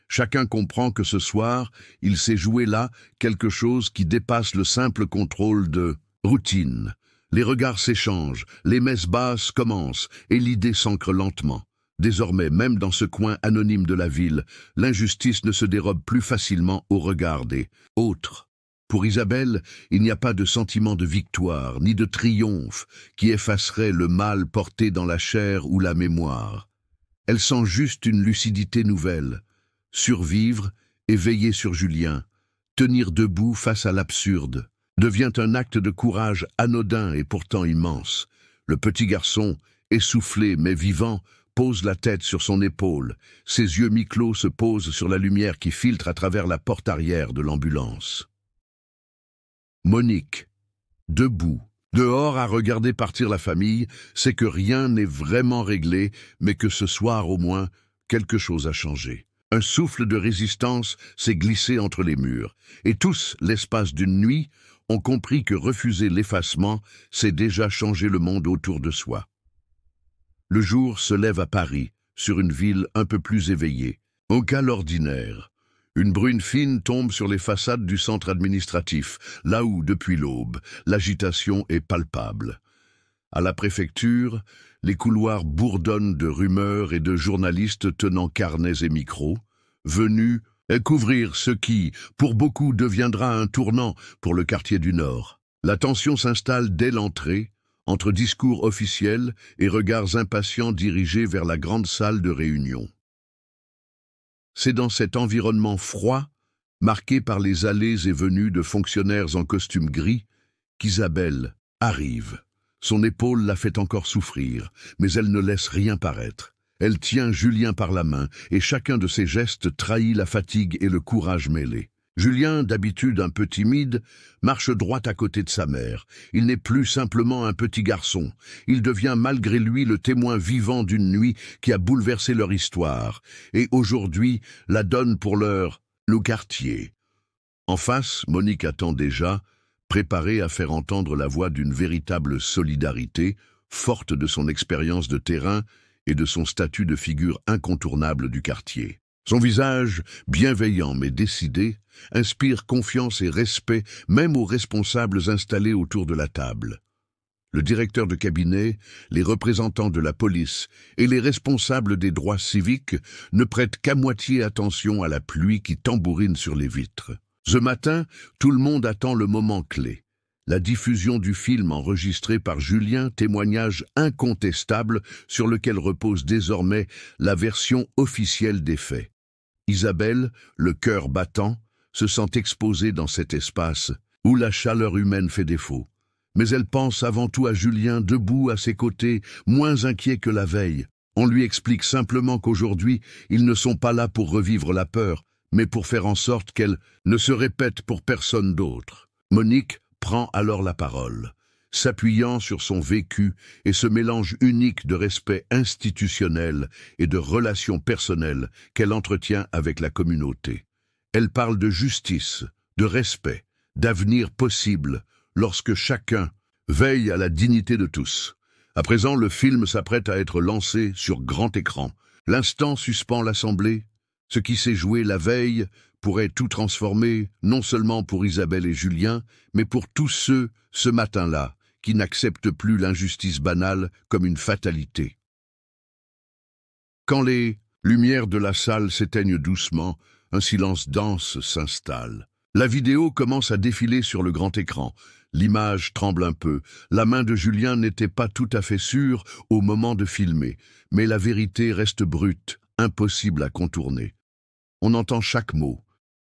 Chacun comprend que ce soir, il s'est joué là quelque chose qui dépasse le simple contrôle de routine. Les regards s'échangent, les messes basses commencent et l'idée s'ancre lentement. Désormais, même dans ce coin anonyme de la ville, l'injustice ne se dérobe plus facilement au regard des autres. Pour Isabelle, il n'y a pas de sentiment de victoire, ni de triomphe, qui effacerait le mal porté dans la chair ou la mémoire. Elle sent juste une lucidité nouvelle. Survivre et veiller sur Julien, tenir debout face à l'absurde, devient un acte de courage anodin et pourtant immense. Le petit garçon, essoufflé mais vivant, pose la tête sur son épaule. Ses yeux mi-clos se posent sur la lumière qui filtre à travers la porte arrière de l'ambulance. Monique, debout, dehors à regarder partir la famille, sait que rien n'est vraiment réglé, mais que ce soir au moins, quelque chose a changé. Un souffle de résistance s'est glissé entre les murs, et tous, l'espace d'une nuit, ont compris que refuser l'effacement, c'est déjà changer le monde autour de soi. Le jour se lève à Paris, sur une ville un peu plus éveillée. Au cas ordinaire, une bruine fine tombe sur les façades du centre administratif, là où, depuis l'aube, l'agitation est palpable. À la préfecture, les couloirs bourdonnent de rumeurs et de journalistes tenant carnets et micros, venus couvrir ce qui, pour beaucoup, deviendra un tournant pour le quartier du Nord. La tension s'installe dès l'entrée, entre discours officiels et regards impatients dirigés vers la grande salle de réunion. C'est dans cet environnement froid, marqué par les allées et venues de fonctionnaires en costume gris, qu'Isabelle arrive. Son épaule la fait encore souffrir, mais elle ne laisse rien paraître. Elle tient Julien par la main, et chacun de ses gestes trahit la fatigue et le courage mêlés. Julien, d'habitude un peu timide, marche droit à côté de sa mère. Il n'est plus simplement un petit garçon. Il devient malgré lui le témoin vivant d'une nuit qui a bouleversé leur histoire. Et aujourd'hui, la donne pour le quartier. En face, Monique attend déjà, préparée à faire entendre la voix d'une véritable solidarité, forte de son expérience de terrain et de son statut de figure incontournable du quartier. Son visage, bienveillant mais décidé, inspire confiance et respect même aux responsables installés autour de la table. Le directeur de cabinet, les représentants de la police et les responsables des droits civiques ne prêtent qu'à moitié attention à la pluie qui tambourine sur les vitres. Ce matin, tout le monde attend le moment clé. La diffusion du film enregistré par Julien, témoignage incontestable sur lequel repose désormais la version officielle des faits. Isabelle, le cœur battant, se sent exposée dans cet espace où la chaleur humaine fait défaut. Mais elle pense avant tout à Julien, debout à ses côtés, moins inquiet que la veille. On lui explique simplement qu'aujourd'hui, ils ne sont pas là pour revivre la peur, mais pour faire en sorte qu'elle ne se répète pour personne d'autre. Monique prend alors la parole, s'appuyant sur son vécu et ce mélange unique de respect institutionnel et de relations personnelles qu'elle entretient avec la communauté. Elle parle de justice, de respect, d'avenir possible, lorsque chacun veille à la dignité de tous. À présent, le film s'apprête à être lancé sur grand écran. L'instant suspend l'Assemblée. Ce qui s'est joué la veille pourrait tout transformer, non seulement pour Isabelle et Julien, mais pour tous ceux, ce matin-là, qui n'acceptent plus l'injustice banale comme une fatalité. Quand les lumières de la salle s'éteignent doucement, un silence dense s'installe. La vidéo commence à défiler sur le grand écran. L'image tremble un peu. La main de Julien n'était pas tout à fait sûre au moment de filmer, mais la vérité reste brute, impossible à contourner. On entend chaque mot,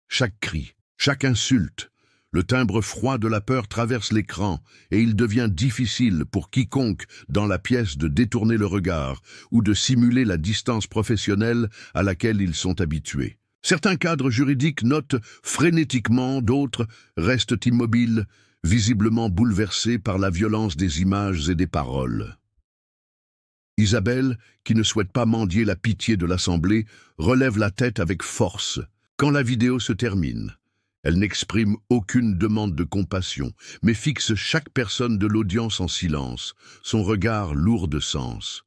chaque cri, chaque insulte. Le timbre froid de la peur traverse l'écran et il devient difficile pour quiconque dans la pièce de détourner le regard ou de simuler la distance professionnelle à laquelle ils sont habitués. Certains cadres juridiques notent frénétiquement, d'autres restent immobiles, visiblement bouleversés par la violence des images et des paroles. Isabelle, qui ne souhaite pas mendier la pitié de l'Assemblée, relève la tête avec force. Quand la vidéo se termine, elle n'exprime aucune demande de compassion, mais fixe chaque personne de l'audience en silence, son regard lourd de sens.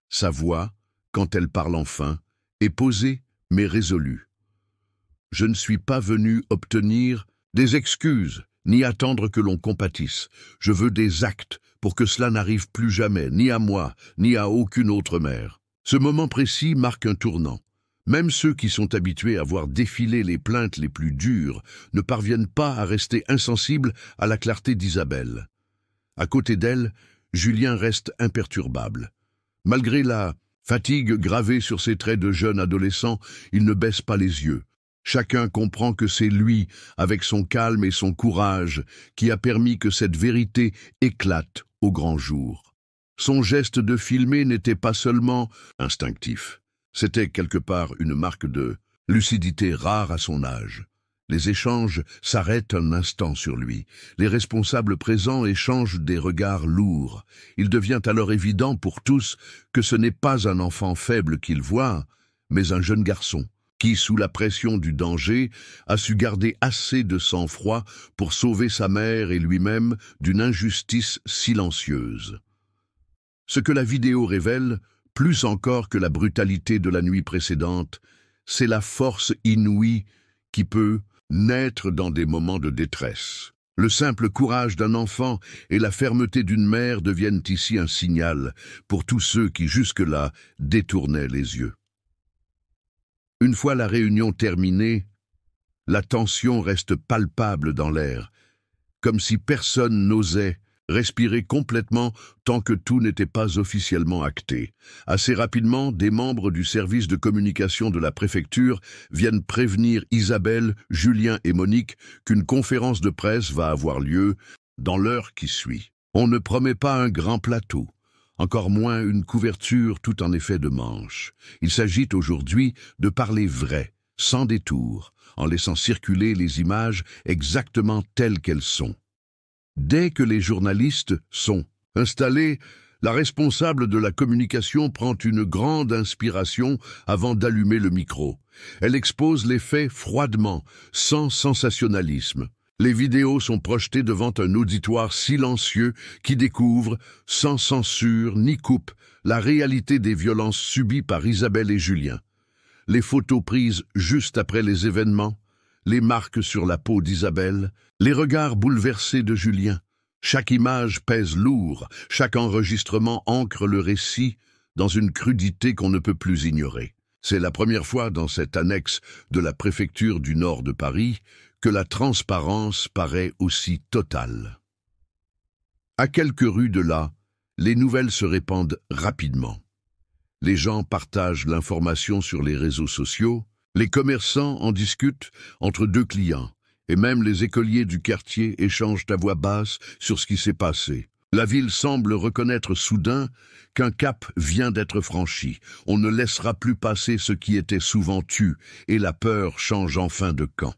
Sa voix, quand elle parle enfin, est posée mais résolue. « Je ne suis pas venu obtenir des excuses, ni attendre que l'on compatisse. Je veux des actes pour que cela n'arrive plus jamais, ni à moi, ni à aucune autre mère. » Ce moment précis marque un tournant. Même ceux qui sont habitués à voir défiler les plaintes les plus dures ne parviennent pas à rester insensibles à la clarté d'Isabelle. À côté d'elle, Julien reste imperturbable. Malgré la fatigue gravée sur ses traits de jeune adolescent, il ne baisse pas les yeux. Chacun comprend que c'est lui, avec son calme et son courage, qui a permis que cette vérité éclate au grand jour. Son geste de filmer n'était pas seulement instinctif. C'était quelque part une marque de lucidité rare à son âge. Les échanges s'arrêtent un instant sur lui. Les responsables présents échangent des regards lourds. Il devient alors évident pour tous que ce n'est pas un enfant faible qu'il voit, mais un jeune garçon qui, sous la pression du danger, a su garder assez de sang-froid pour sauver sa mère et lui-même d'une injustice silencieuse. Ce que la vidéo révèle, plus encore que la brutalité de la nuit précédente, c'est la force inouïe qui peut naître dans des moments de détresse. Le simple courage d'un enfant et la fermeté d'une mère deviennent ici un signal pour tous ceux qui jusque-là détournaient les yeux. Une fois la réunion terminée, la tension reste palpable dans l'air, comme si personne n'osait respirer complètement tant que tout n'était pas officiellement acté. Assez rapidement, des membres du service de communication de la préfecture viennent prévenir Isabelle, Julien et Monique qu'une conférence de presse va avoir lieu dans l'heure qui suit. On ne promet pas un grand plateau, encore moins une couverture tout en effet de manche. Il s'agit aujourd'hui de parler vrai, sans détour, en laissant circuler les images exactement telles qu'elles sont. Dès que les journalistes sont installés, la responsable de la communication prend une grande inspiration avant d'allumer le micro. Elle expose les faits froidement, sans sensationnalisme. Les vidéos sont projetées devant un auditoire silencieux qui découvre, sans censure ni coupe, la réalité des violences subies par Isabelle et Julien. Les photos prises juste après les événements, les marques sur la peau d'Isabelle, les regards bouleversés de Julien. Chaque image pèse lourd, chaque enregistrement ancre le récit dans une crudité qu'on ne peut plus ignorer. C'est la première fois dans cette annexe de la préfecture du nord de Paris que la transparence paraît aussi totale. À quelques rues de là, les nouvelles se répandent rapidement. Les gens partagent l'information sur les réseaux sociaux, les commerçants en discutent entre deux clients, et même les écoliers du quartier échangent à voix basse sur ce qui s'est passé. La ville semble reconnaître soudain qu'un cap vient d'être franchi. On ne laissera plus passer ce qui était souvent tu, et la peur change enfin de camp.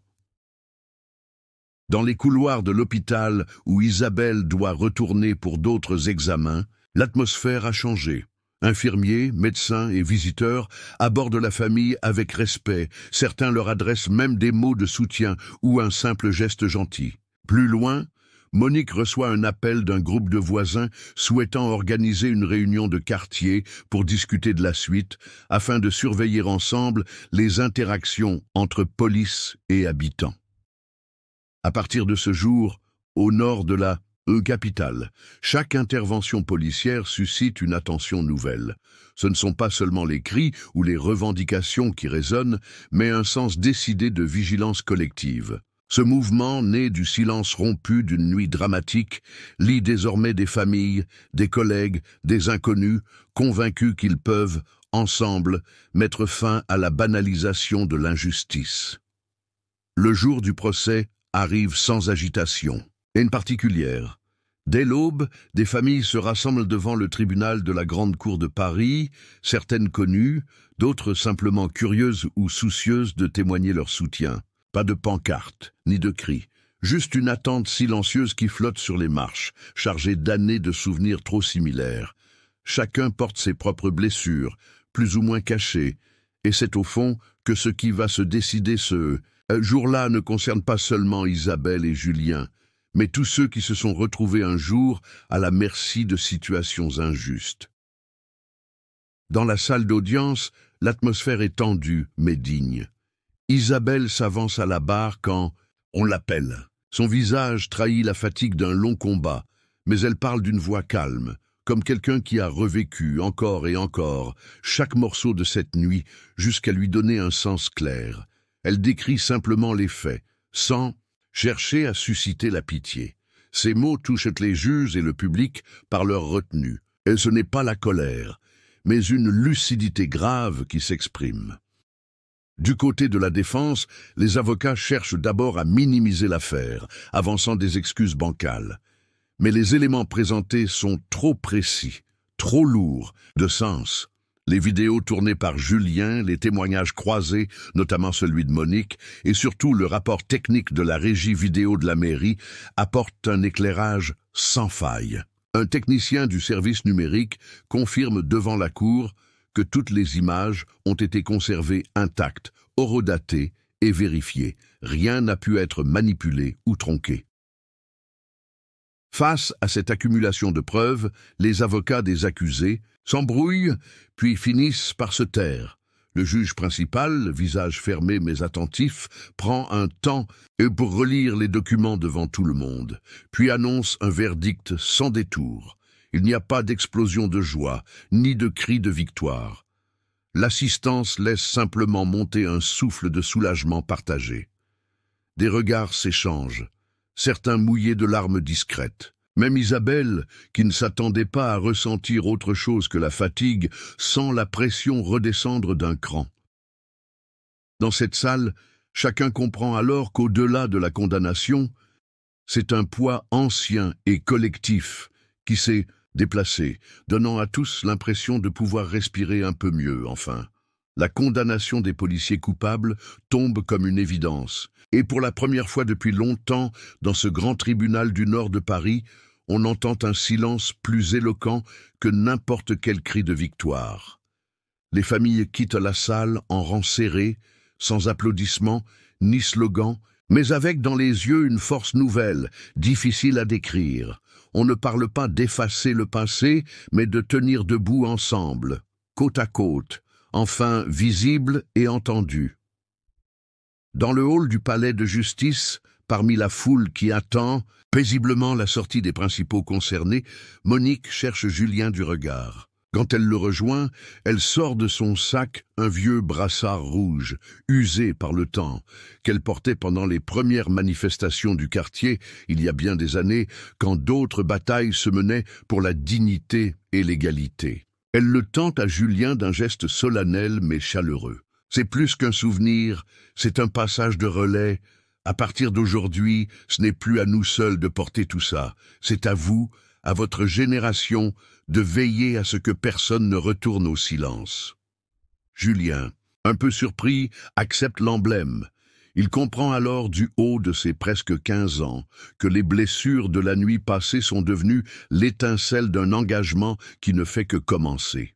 Dans les couloirs de l'hôpital où Isabelle doit retourner pour d'autres examens, l'atmosphère a changé. Infirmiers, médecins et visiteurs abordent la famille avec respect. Certains leur adressent même des mots de soutien ou un simple geste gentil. Plus loin, Monique reçoit un appel d'un groupe de voisins souhaitant organiser une réunion de quartier pour discuter de la suite, afin de surveiller ensemble les interactions entre police et habitants. À partir de ce jour, au nord de la capitale, chaque intervention policière suscite une attention nouvelle. Ce ne sont pas seulement les cris ou les revendications qui résonnent, mais un sens décidé de vigilance collective. Ce mouvement, né du silence rompu d'une nuit dramatique, lie désormais des familles, des collègues, des inconnus, convaincus qu'ils peuvent, ensemble, mettre fin à la banalisation de l'injustice. Le jour du procès arrive sans agitation. Et une particulière. Dès l'aube, des familles se rassemblent devant le tribunal de la Grande Cour de Paris, certaines connues, d'autres simplement curieuses ou soucieuses de témoigner leur soutien. Pas de pancarte, ni de cris, juste une attente silencieuse qui flotte sur les marches, chargée d'années de souvenirs trop similaires. Chacun porte ses propres blessures, plus ou moins cachées, et c'est au fond que ce qui va se décider ce jour-là ne concerne pas seulement Isabelle et Julien, mais tous ceux qui se sont retrouvés un jour à la merci de situations injustes. Dans la salle d'audience, l'atmosphère est tendue, mais digne. Isabelle s'avance à la barre quand on l'appelle. Son visage trahit la fatigue d'un long combat, mais elle parle d'une voix calme, comme quelqu'un qui a revécu encore et encore chaque morceau de cette nuit jusqu'à lui donner un sens clair. Elle décrit simplement les faits, sans chercher à susciter la pitié. Ces mots touchent les juges et le public par leur retenue. Et ce n'est pas la colère, mais une lucidité grave qui s'exprime. Du côté de la défense, les avocats cherchent d'abord à minimiser l'affaire, avançant des excuses bancales. Mais les éléments présentés sont trop précis, trop lourds de sens. Les vidéos tournées par Julien, les témoignages croisés, notamment celui de Monique, et surtout le rapport technique de la régie vidéo de la mairie, apportent un éclairage sans faille. Un technicien du service numérique confirme devant la cour que toutes les images ont été conservées intactes, horodatées et vérifiées. Rien n'a pu être manipulé ou tronqué. Face à cette accumulation de preuves, les avocats des accusés s'embrouillent, puis finissent par se taire. Le juge principal, visage fermé mais attentif, prend un temps pour relire les documents devant tout le monde, puis annonce un verdict sans détour. Il n'y a pas d'explosion de joie, ni de cri de victoire. L'assistance laisse simplement monter un souffle de soulagement partagé. Des regards s'échangent, certains mouillés de larmes discrètes. Même Isabelle, qui ne s'attendait pas à ressentir autre chose que la fatigue, sent la pression redescendre d'un cran. Dans cette salle, chacun comprend alors qu'au-delà de la condamnation, c'est un poids ancien et collectif qui s'est déplacé, donnant à tous l'impression de pouvoir respirer un peu mieux, enfin. La condamnation des policiers coupables tombe comme une évidence. Et pour la première fois depuis longtemps, dans ce grand tribunal du nord de Paris, on entend un silence plus éloquent que n'importe quel cri de victoire. Les familles quittent la salle en rang serré, sans applaudissements, ni slogans, mais avec dans les yeux une force nouvelle, difficile à décrire. On ne parle pas d'effacer le passé, mais de tenir debout ensemble, côte à côte, enfin visible et entendu. Dans le hall du palais de justice, parmi la foule qui attend paisiblement la sortie des principaux concernés, Monique cherche Julien du regard. Quand elle le rejoint, elle sort de son sac un vieux brassard rouge, usé par le temps, qu'elle portait pendant les premières manifestations du quartier, il y a bien des années, quand d'autres batailles se menaient pour la dignité et l'égalité. Elle le tend à Julien d'un geste solennel mais chaleureux. C'est plus qu'un souvenir, c'est un passage de relais. À partir d'aujourd'hui, ce n'est plus à nous seuls de porter tout ça. C'est à vous, à votre génération, de veiller à ce que personne ne retourne au silence. Julien, un peu surpris, accepte l'emblème. Il comprend alors du haut de ses presque 15 ans que les blessures de la nuit passée sont devenues l'étincelle d'un engagement qui ne fait que commencer.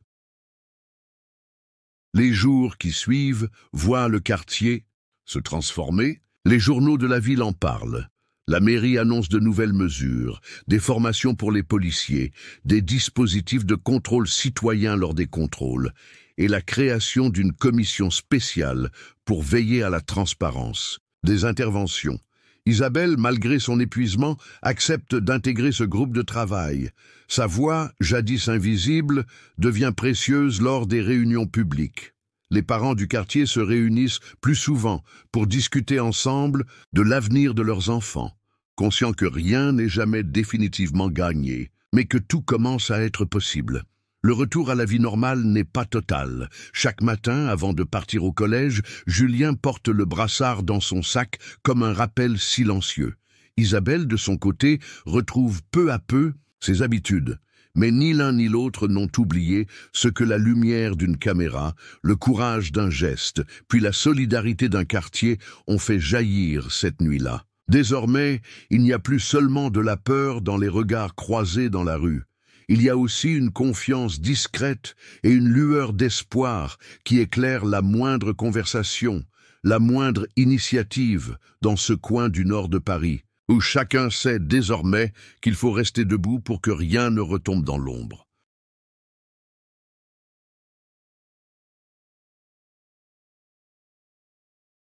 Les jours qui suivent voient le quartier se transformer. Les journaux de la ville en parlent. La mairie annonce de nouvelles mesures, des formations pour les policiers, des dispositifs de contrôle citoyen lors des contrôles, et la création d'une commission spéciale pour veiller à la transparence. Des interventions. Isabelle, malgré son épuisement, accepte d'intégrer ce groupe de travail. Sa voix, jadis invisible, devient précieuse lors des réunions publiques. Les parents du quartier se réunissent plus souvent pour discuter ensemble de l'avenir de leurs enfants, conscients que rien n'est jamais définitivement gagné, mais que tout commence à être possible. Le retour à la vie normale n'est pas total. Chaque matin, avant de partir au collège, Julien porte le brassard dans son sac comme un rappel silencieux. Isabelle, de son côté, retrouve peu à peu ses habitudes. Mais ni l'un ni l'autre n'ont oublié ce que la lumière d'une caméra, le courage d'un geste, puis la solidarité d'un quartier ont fait jaillir cette nuit-là. Désormais, il n'y a plus seulement de la peur dans les regards croisés dans la rue. Il y a aussi une confiance discrète et une lueur d'espoir qui éclaire la moindre conversation, la moindre initiative dans ce coin du nord de Paris, où chacun sait désormais qu'il faut rester debout pour que rien ne retombe dans l'ombre.